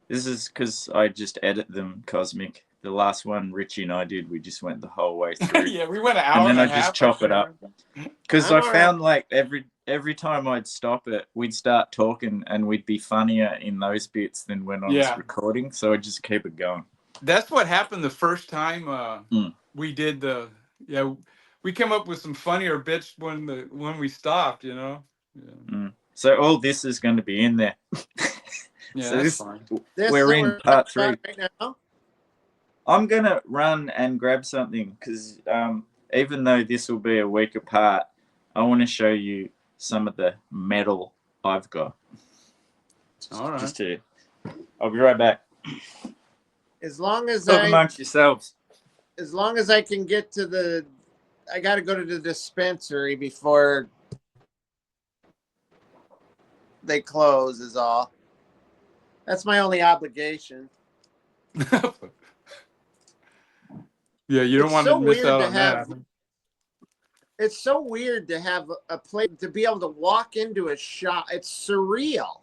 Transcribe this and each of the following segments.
This is because I just edit them cosmic. The last one Richie and I did, we just went the whole way through. Yeah, we went an And hour then and a I just half. I chop it can't up. remember. Because I'm I all right. found like every time I'd stop it, we'd start talking and we'd be funnier in those bits than when I was Yeah. recording. So I just keep it going. That's what happened the first time Mm. we did the we came up with some funnier bits when we stopped, you know. Yeah, So all this is going to be in there. yeah, So that's fine. This we're that in we're part talking 3. about right now. I'm going to run and grab something because even though this will be a week apart, I want to show you some of the metal I've got. All right. I'll be right back. As long as Talk amongst yourselves. as long as I can get to I got to go to the dispensary before they close. Is all. That's my only obligation. Yeah, you don't It's want so to miss weird out to on have. that. It's so weird to have a place to be able to walk into a shop. It's surreal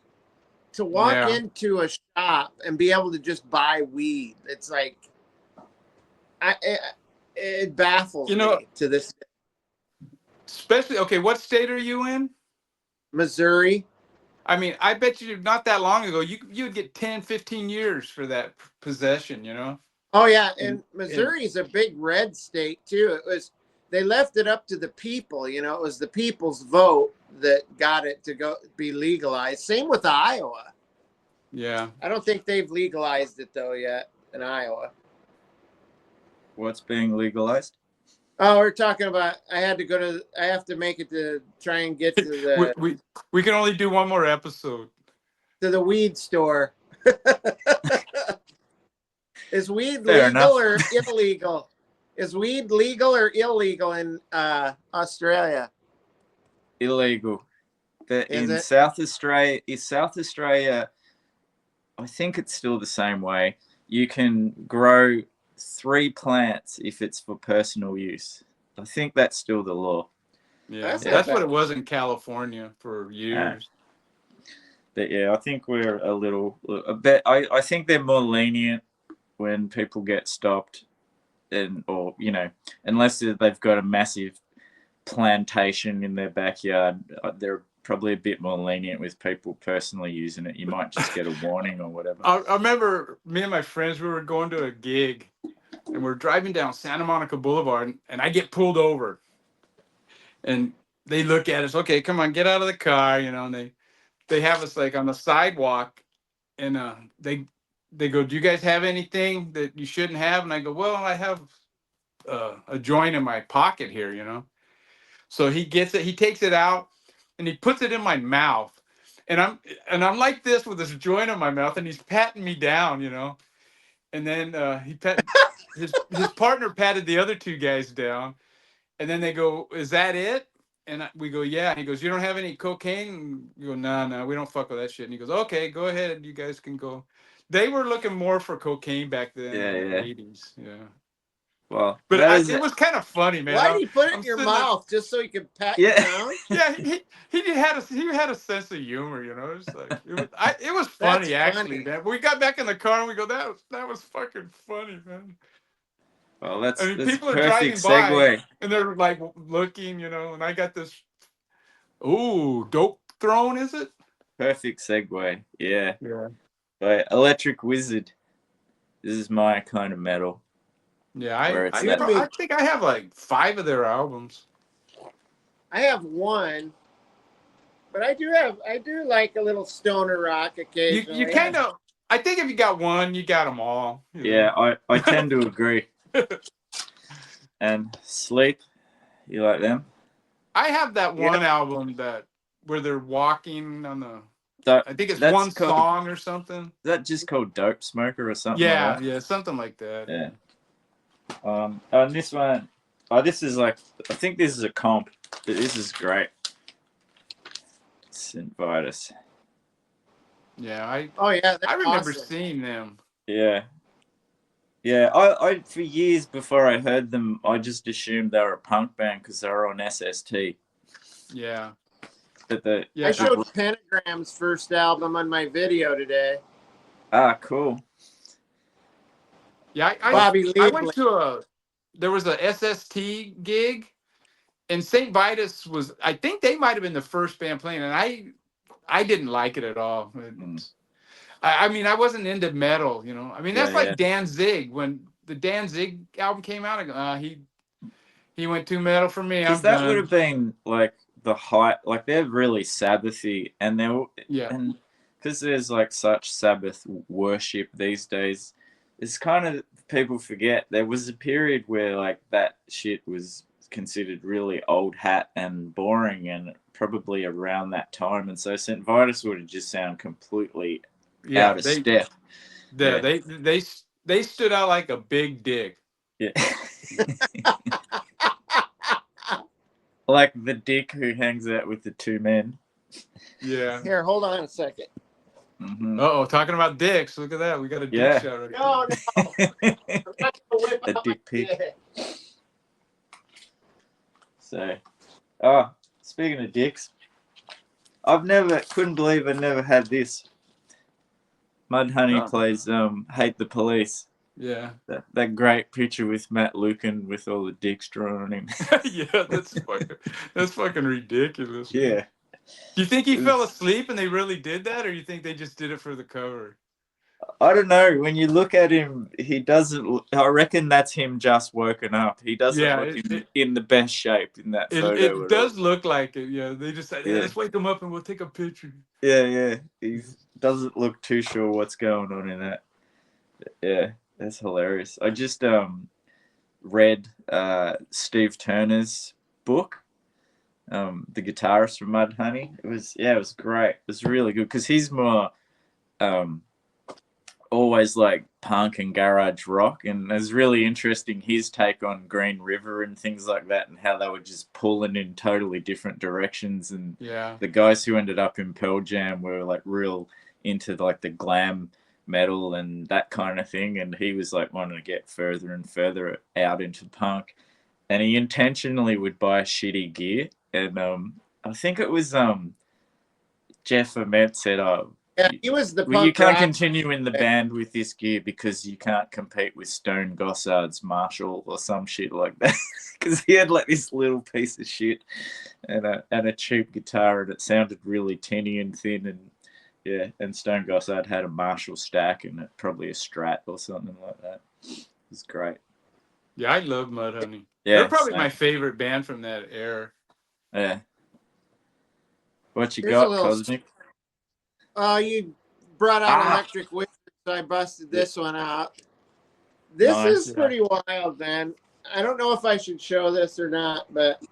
to walk Yeah. into a shop and be able to just buy weed. It's like, it baffles You know, me to this. especially okay, what state are you in? Missouri. I mean, I bet you not that long ago you'd get 10, 15 years for that possession, you know? Oh yeah, And, and Missouri is a big red state too. They left it up to the people. You know, it was the people's vote that got it to go be legalized. Same with Iowa. yeah. I don't think they've legalized it though yet in Iowa. What's being legalized? Oh, we're talking about. I have to make it to try and get to we can only do one more episode. the weed store. Is weed Fair legal enough. or illegal? Is weed legal or illegal in Australia? Illegal. But Is in it? South Australia, I think it's still the same way. You can grow 3 plants if it's for personal use. I think that's still the law. Yeah. That's What it was in California for years. But yeah, I think we're a bit. I think they're more lenient when people get stopped, or unless they've got a massive plantation in their backyard, they're probably a bit more lenient with people personally using it. You might just get a warning or whatever. I remember me and my friends, we were going to a gig and we're driving down Santa Monica Boulevard and I get pulled over. And they look at us, okay, come on, get out of the car, you know, and they have us like on the sidewalk and they go, do you guys have anything that you shouldn't have? And I go, well, I have a joint in my pocket here, you know. So he gets it, he takes it out and he puts it in my mouth. And I'm like this with this joint in my mouth and he's patting me down, you know. And then his partner patted the other 2 guys down. And then they go, is that it? And we go, yeah. And he goes, you don't have any cocaine? And we go, no, we don't fuck with that shit. And he goes, okay, go ahead. You guys can go. They were looking more for cocaine back then in the 80s. Yeah. Well, But that it was kind of funny, man. Why did he put it I'm in your sitting there. mouth just so he could pat you yeah. down? Yeah, he had a sense of humor, you know. It was That's funny actually, funny. man. We got back in the car and we go, that was fucking funny, man. Well, I mean, that's a people are perfect driving by segue. and they're like looking, you know, and I got this. Ooh, dope throne, is it? Perfect segue. Yeah. Yeah. But Electric Wizard. This is my kind of metal. Yeah, Where it's that. I think I have like 5 of their albums. I have one, but I do like a little stoner rock occasionally. You kind of. I think if you got one, you got them all. Yeah, I tend to agree. And Sleep, you like them? I have that one album where they're walking on the. I think it's one song or something. Is that just called Dope Smoker or something Yeah, like that? yeah, something like that. Yeah. And this one, this is like, I think this is a comp, but this is great. Let's invite us. Yeah, I remember awesome. seeing them. Yeah. Yeah, I for years before I heard them, I just assumed they were a punk band because they were on SST. Yeah. But I showed Pentagram's first album on my video today. Ah, cool. Yeah, Bobby I went Liebley. to there was a SST gig, and St. Vitus was, I think they might have been the first band playing, and I didn't like it at all. I mean, I wasn't into metal, you know. I mean, Yeah, that's yeah. like Danzig. When the Danzig album came out, I go, he went too metal for me. Because I'm that would have done. been like the height. Like they're really Sabbathy, and Yeah. and because there's like such Sabbath worship these days, it's kind of people forget there was a period where like that shit was considered really old hat and boring, and probably around that time, and so St. Vitus would have just sound completely Yeah, out of step. yeah, Yeah, they stood out like a big dick. yeah. Like the dick who hangs out with the two men. Yeah. Here, hold on a second. Mm-hmm. Oh, talking about dicks. Look at that. We got a dick Yeah. shot right No, there. no, I'm not gonna whip A out my dick pic. dick. So, speaking of dicks, couldn't believe I never had this. Mudhoney Oh, plays Hate the Police. yeah. That great picture with Matt Lucan with all the dicks drawn on him. Yeah, that's fucking ridiculous. Man. Yeah. Do you think he fell It's- asleep and they really did that, or you think they just did it for the cover? I don't know. When you look at him, he doesn't. I reckon that's him just woken up. He doesn't Yeah, look in the best shape in that photo it at all. does look like it. Yeah, they just said, yeah, Yeah. let's wake him up and we'll take a picture. Yeah. He doesn't look too sure what's going on in that. Yeah, that's hilarious. I just read Steve Turner's book, the guitarist from Mudhoney. It was great. It was really good because he's more always like punk and garage rock, and it's really interesting his take on Green River and things like that, and how they were just pulling in totally different directions. And Yeah, the guys who ended up in Pearl Jam were like real into like the glam metal and that kind of thing, and he was like wanting to get further and further out into punk, and he intentionally would buy shitty gear. And I think it was Jeff Ament said, Yeah, he was the well, you punk can't rock. continue in the band with this gear because you can't compete with Stone Gossard's Marshall or some shit like that. Because he had like this little piece of shit and a cheap guitar, and it sounded really tinny and thin. And yeah, and Stone Gossard had a Marshall stack and probably a Strat or something like that. It was great. yeah, I love Mudhoney. They're Yeah, probably same. my favorite band from that era. Yeah. What you Here's a got, little. Cosmic? You brought out Electric Wizard, so I busted this one out. This Nice. is pretty wild, man. I don't know if I should show this or not, but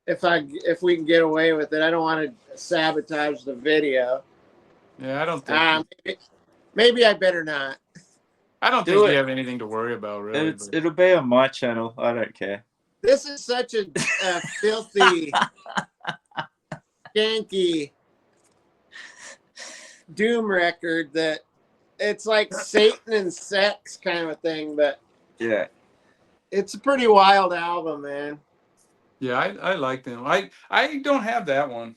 if we can get away with it, I don't want to sabotage the video. Yeah, I don't think Maybe I better not. I don't think you have anything to worry about, really. It'll be on my channel. I don't care. This is such a filthy, skanky doom record that it's like Satan and sex kind of thing, but yeah, it's a pretty wild album, man. Yeah, I like them. I don't have that one.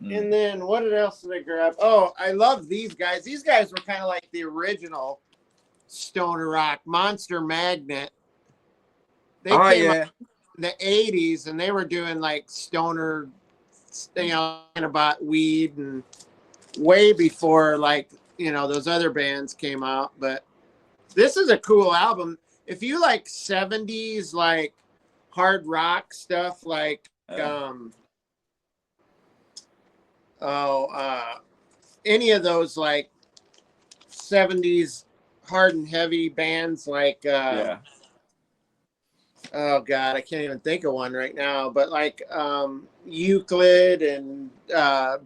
And then what else did I grab? Oh, I love these guys. These guys were kind of like the original stoner rock, Monster Magnet. They came up in the 80s and they were doing like stoner, about weed and way before like, those other bands came out. But this is a cool album. If you like 70s, like hard rock stuff, like, any of those like 70s hard and heavy bands like oh god, I can't even think of one right now, but like Euclid and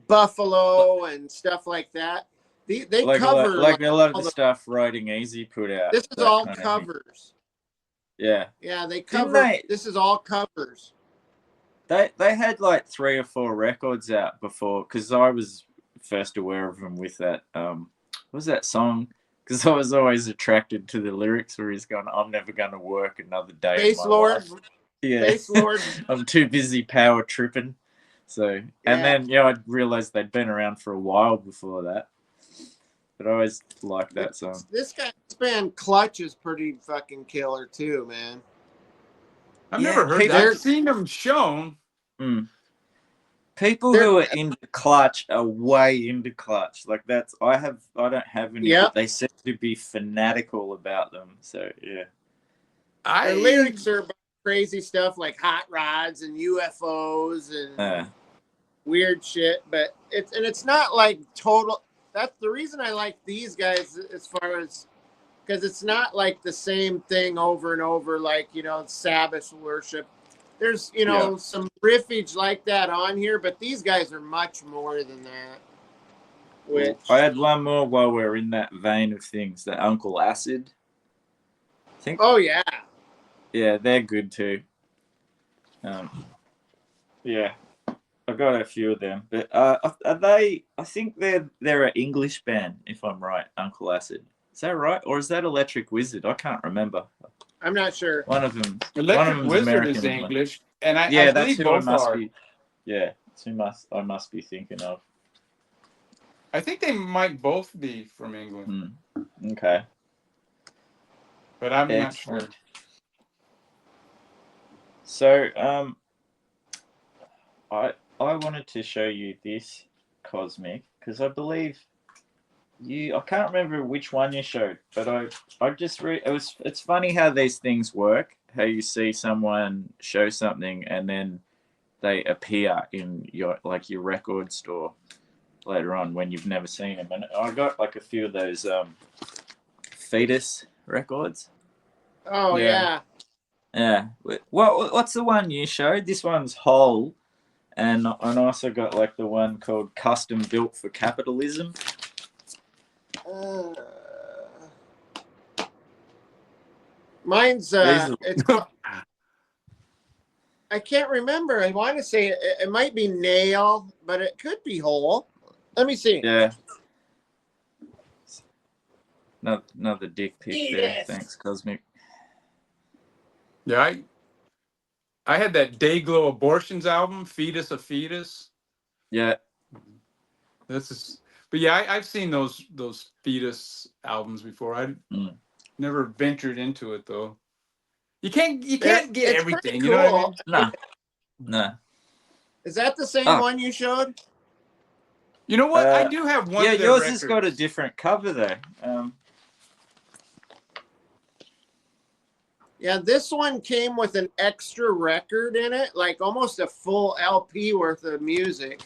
Buffalo and stuff like that. They like cover like a lot of the stuff Riding Easy put out. This is all covers. Yeah, they cover. This is all covers. They had like 3 or 4 records out before, because I was first aware of them with that what was that song? Because I was always attracted to the lyrics where he's going, "I'm never going to work another day." Bass Lord. Yeah. Bass Lord. I'm too busy power tripping. So, and then I realized they'd been around for a while before that. but I always liked that song. This guy's band Clutch is pretty fucking killer too, man. I've Yeah, never heard people- that. I've seen them shown. People who are into Clutch are way into Clutch. Like I don't have any, Yep. but they seem to be fanatical about them. So yeah. Their lyrics are about crazy stuff like hot rods and UFOs and weird shit, but it's not like total. That's the reason I like these guys as far as, because it's not like the same thing over and over, like, you know, Sabbath worship. There's, you know, some riffage like that on here, but these guys are much more than that. Which I had one more while we're in that vein of things. The Uncle Acid. I think. Oh yeah. Yeah, they're good too. Yeah, I got a few of them, but are they? I think they're an English band, if I'm right. Uncle Acid, is that right, or is that Electric Wizard? I can't remember. I'm not sure. One of them. Electric Wizard American, is English, and I that's believe who both I must are. be. Yeah, that's who I must be thinking of. I think they might both be from England, Okay, but I'm not sure. So I wanted to show you this Cosmic because I believe I can't remember which one you showed, but I just it's funny how these things work, how you see someone show something and then they appear in your record store later on when you've never seen them. And I got like a few of those Fetus records. Oh yeah. Yeah. What's the one you showed? This one's Whole, and I also got like the one called Custom Built for Capitalism. Mine's it's I can't remember. I want to say it might be Nail, but it could be Whole. Let me see. Yeah. Another dick pic there. Yes. Thanks, Cosmic. Yeah, I had that Dayglow Abortions album, Fetus a Fetus. Yeah. But yeah, I've seen those Fetus albums before. I never ventured into it though. You can't get everything. Cool. You know what I mean? No. Is that the same one you showed? You know what? I do have one. Yeah, of their yours records. has got a different cover though. Yeah, this one came with an extra record in it, like almost a full LP worth of music.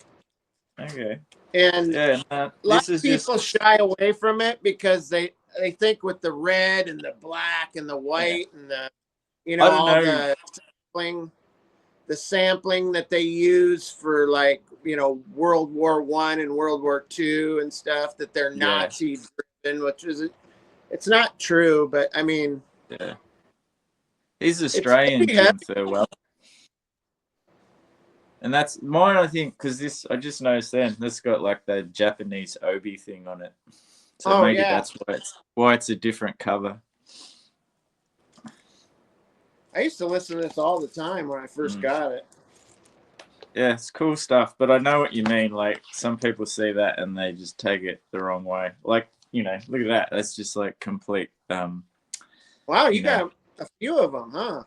Okay. And a lot of people shy away from it because they think with the red and the black and the white and the, you know, all the sampling that they use for, like, you know, World War I and World War II and stuff, that they're Nazi driven, which is, it's not true, but I mean, he's Australian, Jim Thirlwell. And that's mine, I think, because this, I just noticed then, this got like the Japanese obi thing on it. So maybe that's why it's a different cover. I used to listen to this all the time when I first got it. Yeah, it's cool stuff, but I know what you mean. Like, some people see that and they just take it the wrong way. Like, you know, look at that. That's just like complete. Wow, you got a few of them, huh?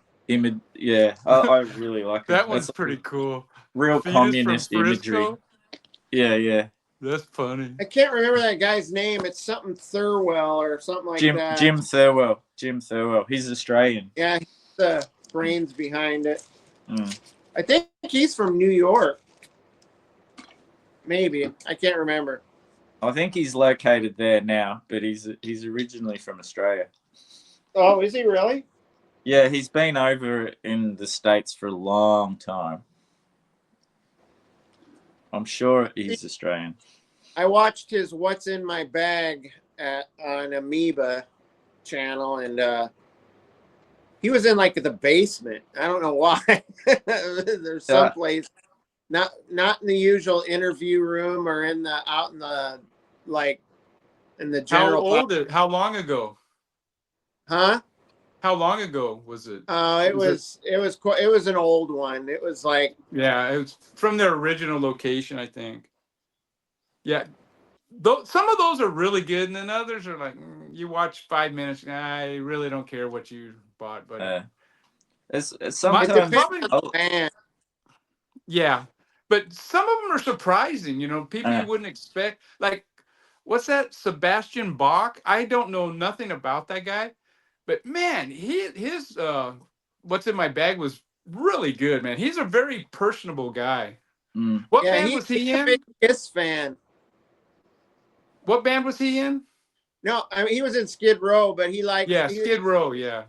Yeah, I really like it. That one's pretty cool. Real communist imagery. Yeah. That's funny. I can't remember that guy's name. It's something Thirlwell or something like that. Jim Thirlwell. Jim Thirlwell. He's Australian. Yeah, he's the brains behind it. I think he's from New York. Maybe. I can't remember. I think he's located there now, but he's originally from Australia. Oh, is he really? Yeah, he's been over in the States for a long time. I'm sure he's Australian. I watched his What's in My Bag on Amoeba channel, and he was in like the basement. I don't know why. There's someplace, not in the usual interview room or out in the, like, in the general. How long ago? Huh? How long ago was it? It was an old one. It was like, yeah, it was from their original location, I think. Yeah, some of those are really good, and then others are like you watch 5 minutes. I really don't care what you bought, buddy. It's It sometimes depends Probably, on the band. yeah, but some of them are surprising. People you wouldn't expect. Like, what's that? Sebastian Bach. I don't know nothing about that guy, but man, his what's in my bag was really good, man. He's a very personable guy. What Yeah, band he's was he a big in? Kiss fan. What band was he in? No, I mean he was in Skid Row, but he likes Yeah, Skid Row. Yeah.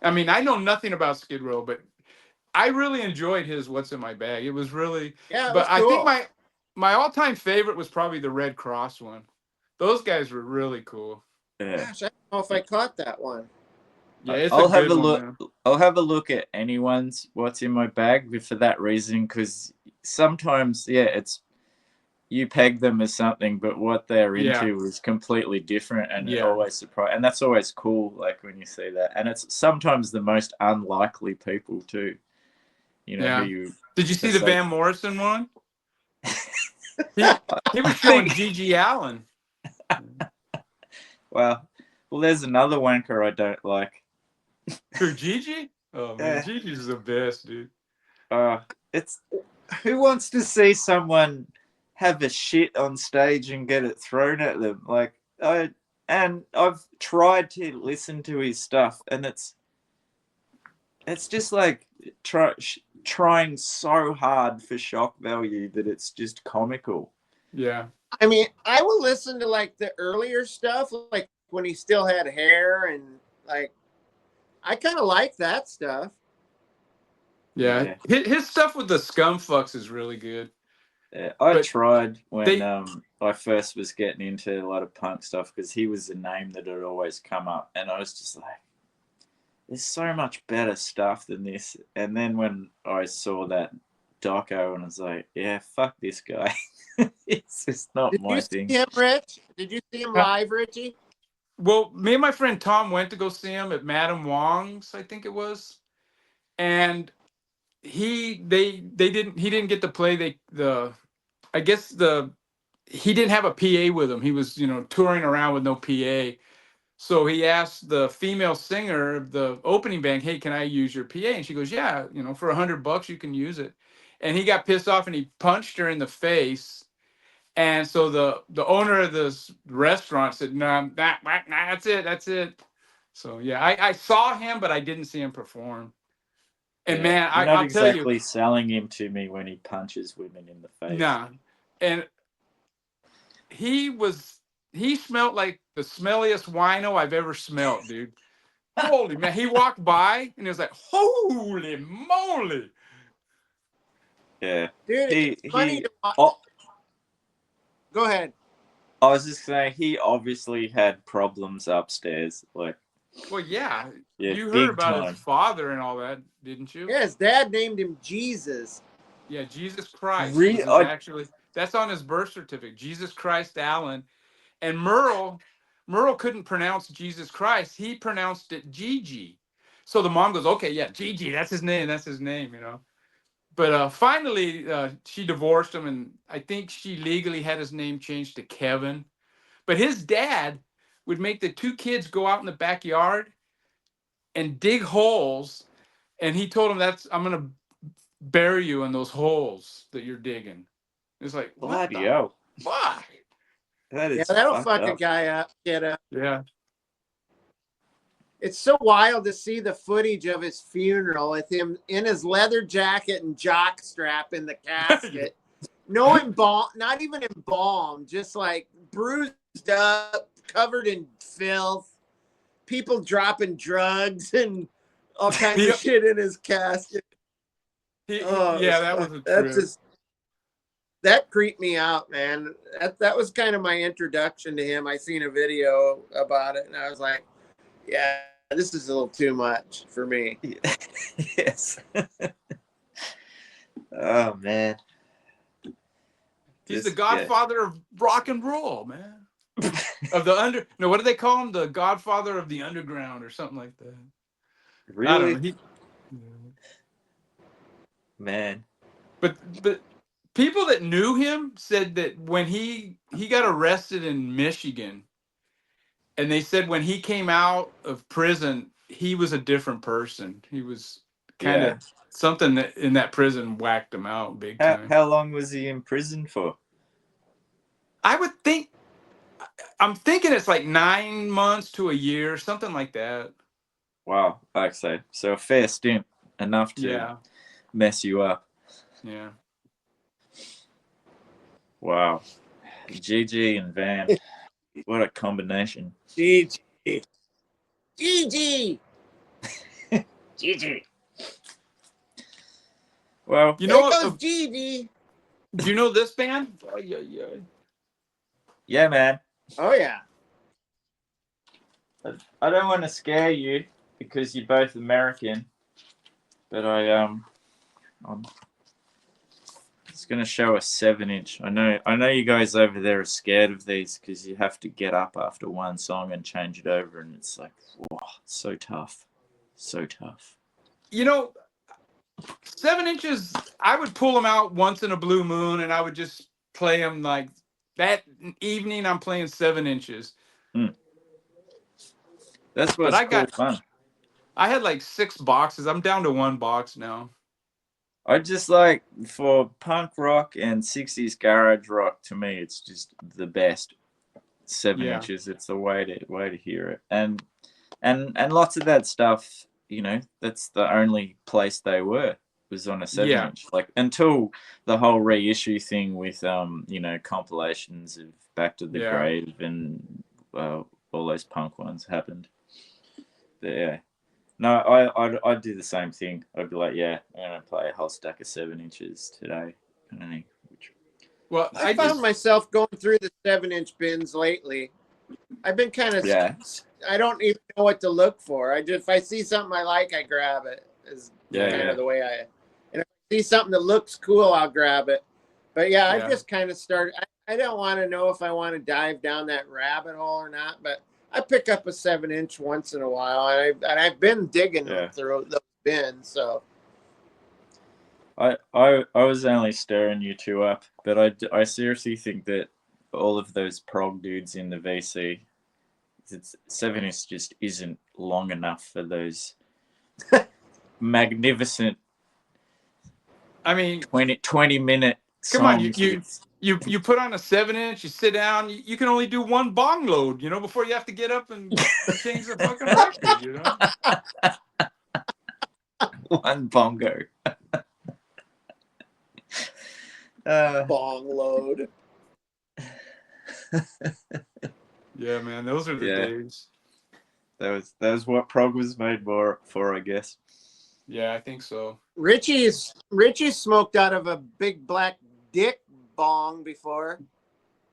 I mean, I know nothing about Skid Row, but I really enjoyed his "What's in My Bag." It was really, yeah, it but was I think cool. my all time favorite was probably the Red Cross one. Those guys were really cool. Yeah. Gosh, I don't know if I caught that one. Yeah, it's I'll a have good a one, look. man. I'll have a look at anyone's what's in my bag for that reason, because sometimes, yeah, it's you peg them as something, but what they're Yeah, into is completely different, and it yeah, always surprise. And that's always cool, like when you see that. And it's sometimes the most unlikely people too. Who yeah. you Did you see the associate. Van Morrison one? He I was showing think. Gigi Allen. Well, there's another wanker I don't like. Who, Gigi? Oh man, Yeah. Gigi's the best, dude. It's who wants to see someone have a shit on stage and get it thrown at them? Like I've tried to listen to his stuff, and it's just like trying so hard for shock value that it's just comical. Yeah, I mean, I will listen to like the earlier stuff, like when he still had hair, and like I kind of like that stuff. yeah. Yeah. His stuff with the Scumfucks is really good. I But tried when they, I first was getting into a lot of punk stuff, because he was the name that had always come up, and I was just like, there's so much better stuff than this. And then when I saw that doco, and I was like, yeah, fuck this guy. It's just not Did you my see thing. him, Rich? Did you see him live, Richie? well, me and my friend Tom went to go see him at Madame Wong's, I think it was, and he didn't get to play I guess he didn't have a PA with him. He was touring around with no PA. So he asked the female singer of the opening band, "Hey, can I use your PA?" And she goes, "Yeah, for $100 you can use it." And he got pissed off and he punched her in the face. And so the owner of this restaurant said, "No, that's it, that's it." So yeah, I saw him, but I didn't see him perform. And Yeah, man, you're not I'll tell you, exactly selling him to me when he punches women in the face. nah. And he smelled like the smelliest wino I've ever smelled, dude. Holy man, he walked by and he was like, "Holy moly!" Yeah, Dude, it's funny he. to watch. Oh, Go ahead. I was just saying, he obviously had problems upstairs. Like, Well, yeah, yeah, you heard big about his time. father and all that, didn't you? Yeah, his dad named him Jesus. Yeah, Jesus Christ was Re- his I, actually. That's on his birth certificate, Jesus Christ Allen. And Merle couldn't pronounce Jesus Christ. He pronounced it Gigi. So the mom goes, "Okay, yeah, Gigi, that's his name. That's his name." But finally, she divorced him, and I think she legally had his name changed to Kevin. But his dad would make the two kids go out in the backyard and dig holes, and he told them, "I'm gonna bury you in those holes that you're digging." It's like, what bloody the hell. fuck? That Yeah, is that'll fucked fuck a up. guy up, kid up. Yeah. It's so wild to see the footage of his funeral with him in his leather jacket and jock strap in the casket. No embalm, not even embalmed, just like bruised up, covered in filth. People dropping drugs and all kinds of shit in his casket. Yeah, that was a that's trip. just that creeped me out, man. That was kind of my introduction to him. I seen a video about it, and I was like, yeah, this is a little too much for me. Yes. Oh man. He's the godfather of rock and roll, man. What do they call him? The godfather of the underground or something like that. I don't Really? know. Man. But people that knew him said that when he got arrested in Michigan, and they said when he came out of prison, he was a different person. He was kind Yeah. of something that in that prison whacked him out big How time. how long was he in prison for? I would think, I'm thinking it's like 9 months to a year, something like that. Wow. Like so a fair stint, enough to Yeah, mess you up. yeah. Wow. GG and Van. What a combination. GG. GG. GG. Well, You There know, goes GG. do you know this band? Oh, yeah, yeah. yeah, man. Oh yeah. I don't want to scare you because you're both American, but I'm just gonna show a 7-inch. I know you guys over there are scared of these because you have to get up after one song and change it over, and it's like, whoa, so tough, so tough. You know, 7 inches, I would pull them out once in a blue moon, and I would just play them like that evening. I'm playing 7 inches. That's But what's cool fun. I had like 6 boxes. I'm down to 1 box now. I just like for punk rock and 60s garage rock. To me, it's just the best. 7 inches. It's the way to hear it, and lots of that stuff. You know, that's the only place they were was on a 7-inch. Like until the whole reissue thing with compilations of Back to the Grave and all those punk ones happened. But, yeah. No, I'd do the same thing. I'd be like, yeah, I'm gonna play a whole stack of 7 inches today. I don't know which. Well, I found myself going through the 7-inch bins lately. I've been kind of I don't even know what to look for. If I see something I like, I grab it. Is kind of the way and if I see something that looks cool, I'll grab it. But yeah, I've just kind of started. I don't want to know if I want to dive down that rabbit hole or not, but I pick up a 7-inch once in a while, and I've been digging through those bins. So I was only stirring you two up, but I seriously think that all of those prog dudes in the VC, 7-inch just isn't long enough for those magnificent. I mean, 20-minute come on, songs. you put on a 7-inch, you sit down, you can only do 1 bong load, before you have to get up and change the fucking record, 1 bongo. bong load. Yeah, man, those are the days. That was what prog was made for, I guess. Yeah, I think so. Richie's smoked out of a big black dick bong before.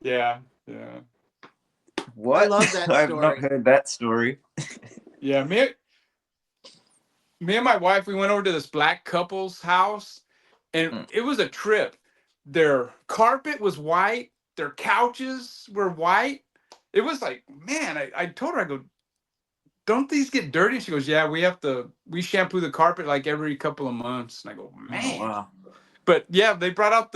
Yeah. What? I love that story. I've not heard that story. Yeah, me and my wife, we went over to this black couple's house, and it was a trip. Their carpet was white. Their couches were white. It was like, man, I told her, I go, don't these get dirty? She goes, yeah, we shampoo the carpet like every couple of months. And I go, man. Oh, wow. But yeah, they brought out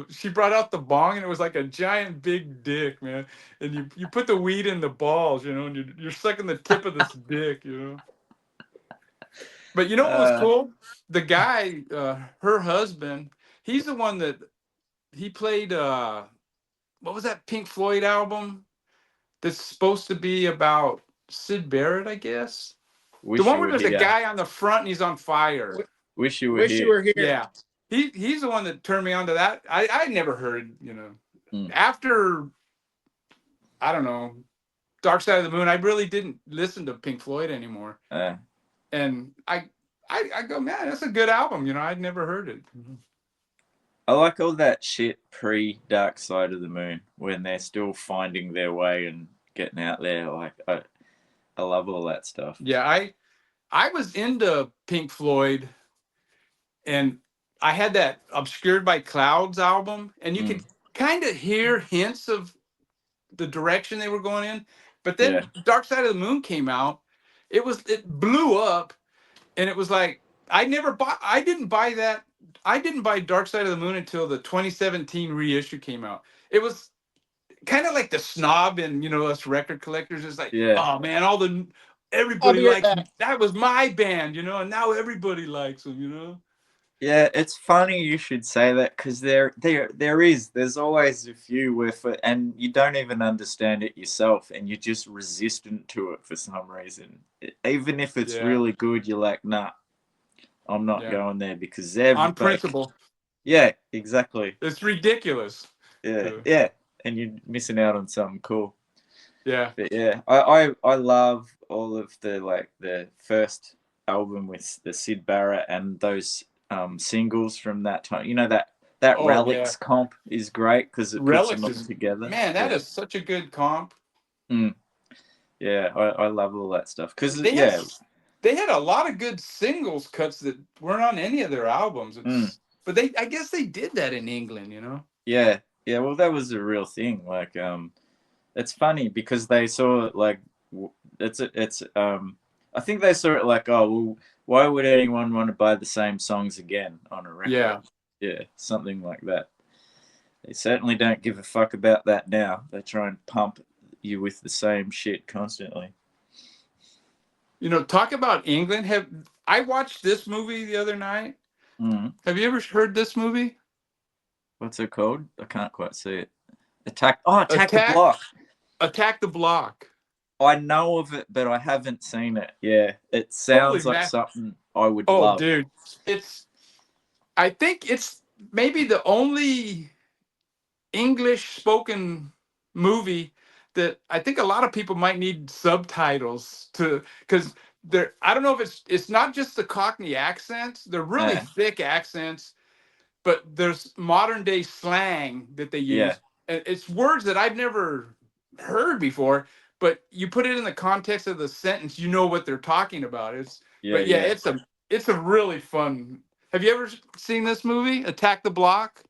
she brought out the bong, and it was like a giant big dick, man. And you put the weed in the balls, and you're sucking the tip of this dick, But you know what was cool? The guy, her husband, he's the one that he played. What was that Pink Floyd album that's supposed to be about Sid Barrett, I guess? The one where there's a guy on the front and he's on fire. Wish you were here. Yeah. He's the one that turned me on to that. I never heard, after, I don't know, Dark Side of the Moon, I really didn't listen to Pink Floyd anymore. And I go, man, that's a good album. I'd never heard it. I like all that shit pre-Dark Side of the Moon when they're still finding their way and getting out there. Like I love all that stuff. Yeah, I was into Pink Floyd, and I had that Obscured by Clouds album, and you could kind of hear hints of the direction they were going in. But then Dark Side of the Moon came out. It blew up, and it was like I didn't buy I didn't buy Dark Side of the Moon until the 2017 reissue came out. It was kind of like the snob in, us record collectors. It's like, Yeah. oh man, I'll everybody be right likes back. that was my band, and now everybody likes them. Yeah, it's funny you should say that because there's always a few with it, and you don't even understand it yourself, and you're just resistant to it for some reason. Even if it's Yeah. really good, you're like, nah, I'm not Yeah. going there because On everybody. principle. Yeah, exactly. It's ridiculous. Yeah, and you're missing out on something cool. Yeah. But yeah, I love all of the first album with the Sid Barrett and those singles from that time. That Oh, yeah. Relics comp is great because it puts them Relics all is, together. man, that is such a good comp. Yeah, I love all that stuff because They had a lot of good singles cuts that weren't on any of their albums. But I guess they did that in England, yeah. Well, that was a real thing. Like, it's funny because they saw it like I think they saw it like, oh well, why would anyone want to buy the same songs again on a record? Yeah, something like that. They certainly don't give a fuck about that now. They try and pump you with the same shit constantly. Talk about England. I watched this movie the other night. Have you ever heard this movie? What's it called? I can't quite see it. Attack the Block. Attack the Block. I know of it, but I haven't seen it. Yeah, it sounds like something I would love. Oh, dude, I think it's maybe the only English spoken movie that I think a lot of people might need subtitles because I don't know if it's not just the Cockney accents. They're really thick accents, but there's modern day slang that they use. Yeah. And it's words that I've never heard before, but you put it in the context of the sentence, you know what they're talking about. It's a really fun. Have you ever seen this movie, Attack the Block,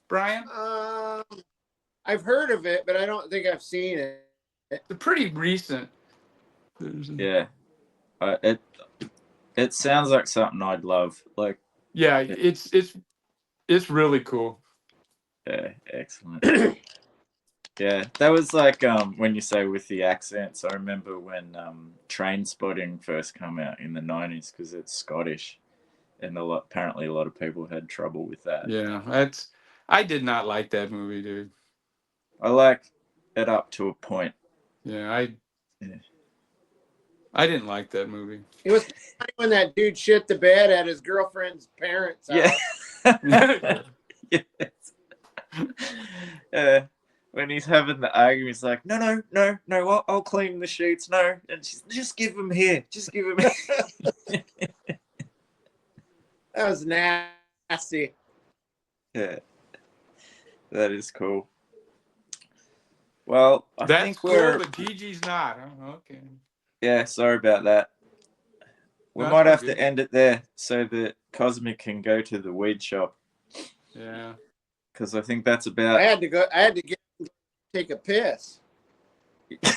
Brian? I've heard of it, but I don't think I've seen it. It's pretty recent. Yeah. It sounds like something I'd love. Like, yeah, it's really cool. Yeah, excellent. Yeah, that was like when you say with the accents. I remember when Train Spotting first came out in the 90s because it's Scottish, and apparently a lot of people had trouble with that. Yeah, I did not like that movie, dude. I like it up to a point. Yeah, I didn't like that movie. It was funny when that dude shit the bed at his girlfriend's parents' house. Yes. When he's having the argument, he's like, no, I'll clean the sheets. No. And she's, just give him here. Just give him here. That was nasty. Yeah. That is cool. Well, I think we're... but Gigi's not. Oh, okay. Yeah, sorry about that. We might have to end it there so that Cosmic can go to the weed shop. Yeah. Because I think that's about... I had to take a piss. But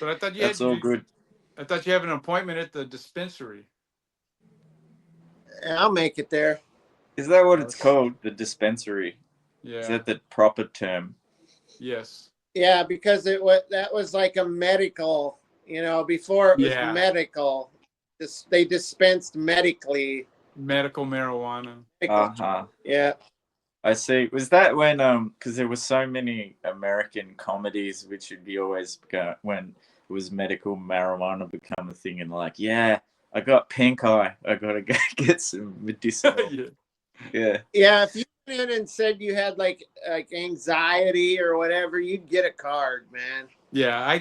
I thought that's all good. I thought you have an appointment at the dispensary. I'll make it there. Is that what it's called? The dispensary? Yeah. Is that the proper term? Yes. Yeah, because that was like a medical, before it was medical. They dispensed medically. Medical marijuana. Yeah. I see. Was that when because there were so many American comedies which would be always when it was medical marijuana become a thing and like, yeah, I got pink eye. I gotta go get some medicinal. Yeah. Yeah, if you went in and said you had like anxiety or whatever, you'd get a card, man. Yeah,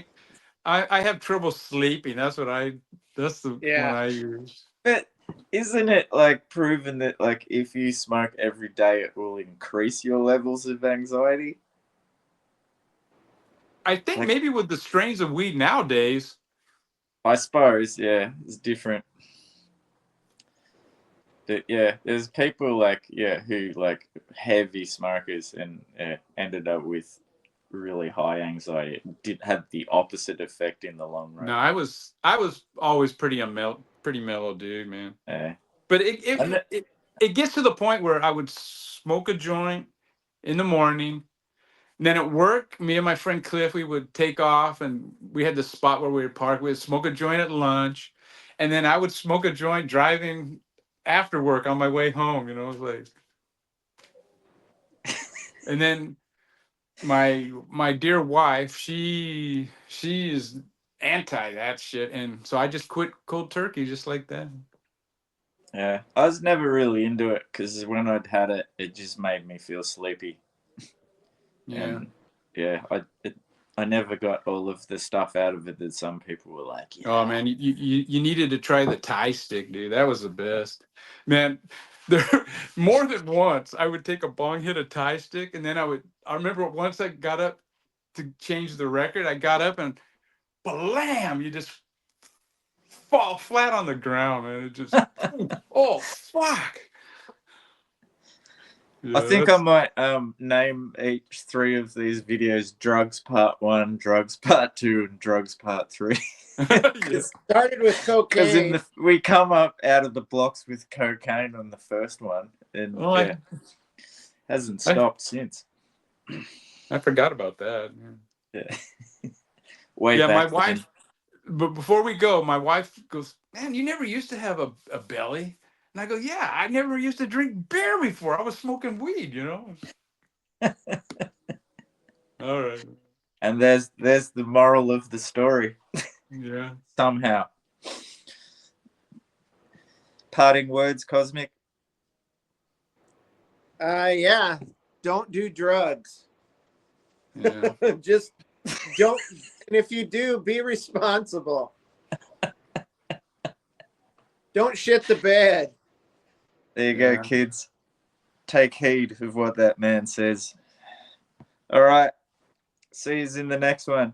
I have trouble sleeping. That's the one I use. But isn't it like proven that like if you smoke every day it will increase your levels of anxiety? I think maybe with the strains of weed nowadays. I suppose, yeah, it's different. But yeah, there's people who like heavy smokers and ended up with really high anxiety. It did have the opposite effect in the long run. No, I was always pretty mellow dude, man. Yeah. But And it gets to the point where I would smoke a joint in the morning. And then at work, me and my friend Cliff, we would take off, and we had this spot where we would park. We would smoke a joint at lunch, and then I would smoke a joint driving after work on my way home. You know, it was like, and then my dear wife, she is anti that shit, and so I just quit cold turkey just like that. yeah, I was never really into it because when I'd had it, it just made me feel sleepy. Yeah. And yeah, I never got all of the stuff out of it that some people were like, yeah. Oh man, you needed to try the Thai stick, dude. That was the best. Man, there more than once I would take a bong hit a Thai stick, and then I remember once I got up to change the record, I got up and blam, you just fall flat on the ground, and it just oh fuck. I Yeah, think I might name each 3 of these videos Drugs Part 1, Drugs Part 2, and Drugs Part 3. yeah. Started with Because cocaine. we come up out of the blocks with cocaine on the first one, and Oh, yeah, hasn't stopped since. I forgot about that. Yeah, way Yeah, my back then. wife. But before we go, my wife goes, "Man, you never used to have a belly." And I go, "Yeah, I never used to drink beer before. I was smoking weed, you know." All right. And there's the moral of the story. Yeah. Somehow. Parting words, Cosmic. Yeah. Don't do drugs. Yeah. Just don't. And if you do, be responsible. Don't shit the bed. There you go, kids. Take heed of what that man says. All right. See you in the next one.